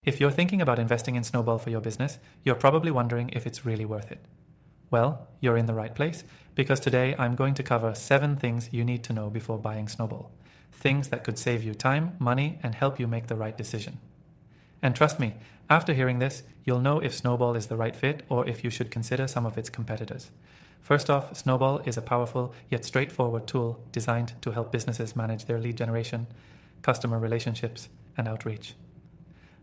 If you're thinking about investing in Snowball for your business, you're probably wondering if it's really worth it. Well, you're in the right place, because today I'm going to cover 7 things you need to know before buying Snowball. Things that could save you time, money, and help you make the right decision. And trust me, after hearing this, you'll know if Snowball is the right fit or if you should consider some of its competitors. First off, Snowball is a powerful yet straightforward tool designed to help businesses manage their lead generation, customer relationships, and outreach.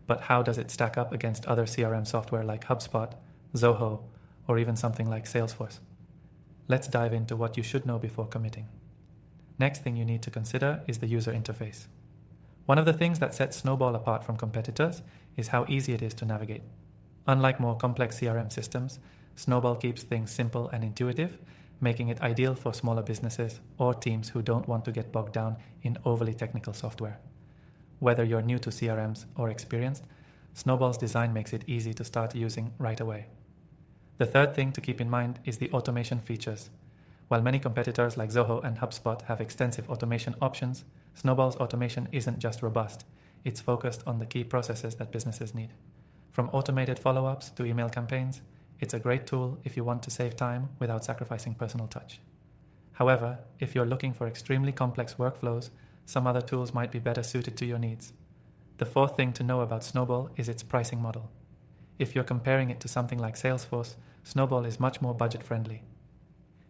But how does it stack up against other CRM software like HubSpot, Zoho, or even something like Salesforce? Let's dive into what you should know before committing. Next thing you need to consider is the user interface. One of the things that sets Snowball apart from competitors is how easy it is to navigate. Unlike more complex CRM systems, Snowball keeps things simple and intuitive, making it ideal for smaller businesses or teams who don't want to get bogged down in overly technical software. Whether you're new to CRMs or experienced, Snowball's design makes it easy to start using right away. The third thing to keep in mind is the automation features. While many competitors like Zoho and HubSpot have extensive automation options, Snowball's automation isn't just robust, it's focused on the key processes that businesses need. From automated follow-ups to email campaigns, it's a great tool if you want to save time without sacrificing personal touch. However, if you're looking for extremely complex workflows, some other tools might be better suited to your needs. The fourth thing to know about Snowball is its pricing model. If you're comparing it to something like Salesforce, Snowball is much more budget-friendly.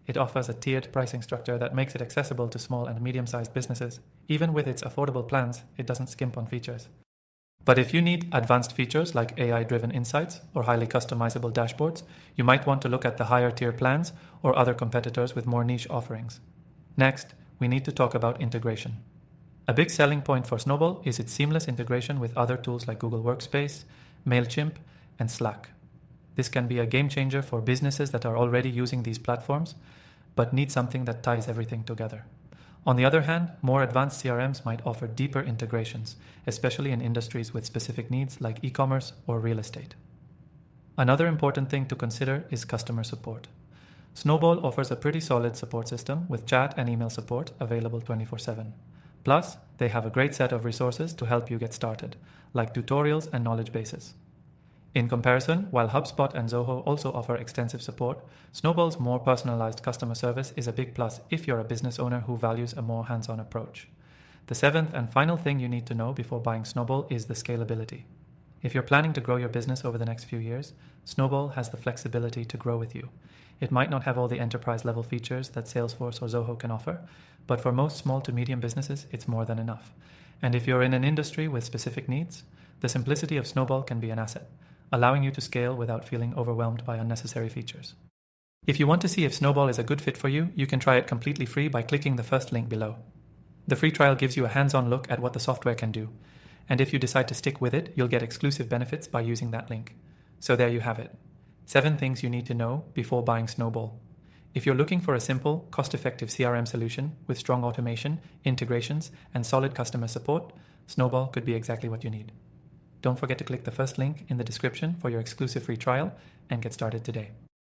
It offers a tiered pricing structure that makes it accessible to small and medium-sized businesses. Even with its affordable plans, it doesn't skimp on features. But if you need advanced features like AI-driven insights or highly customizable dashboards, you might want to look at the higher-tier plans or other competitors with more niche offerings. Next, we need to talk about integration. A big selling point for Snowball is its seamless integration with other tools like Google Workspace, MailChimp, and Slack. This can be a game changer for businesses that are already using these platforms, but need something that ties everything together. On the other hand, more advanced CRMs might offer deeper integrations, especially in industries with specific needs like e-commerce or real estate. Another important thing to consider is customer support. Snowball offers a pretty solid support system with chat and email support available 24/7. Plus, they have a great set of resources to help you get started, like tutorials and knowledge bases. In comparison, while HubSpot and Zoho also offer extensive support, Snowball's more personalized customer service is a big plus if you're a business owner who values a more hands-on approach. The seventh and final thing you need to know before buying Snowball is the scalability. If you're planning to grow your business over the next few years, Snowball has the flexibility to grow with you. It might not have all the enterprise-level features that Salesforce or Zoho can offer, but for most small to medium businesses, it's more than enough. And if you're in an industry with specific needs, the simplicity of Snowball can be an asset, allowing you to scale without feeling overwhelmed by unnecessary features. If you want to see if Snowball is a good fit for you, you can try it completely free by clicking the first link below. The free trial gives you a hands-on look at what the software can do, and if you decide to stick with it, you'll get exclusive benefits by using that link. So there you have it. 7 things you need to know before buying Snowball. If you're looking for a simple, cost-effective CRM solution with strong automation, integrations, and solid customer support, Snowball could be exactly what you need. Don't forget to click the first link in the description for your exclusive free trial and get started today.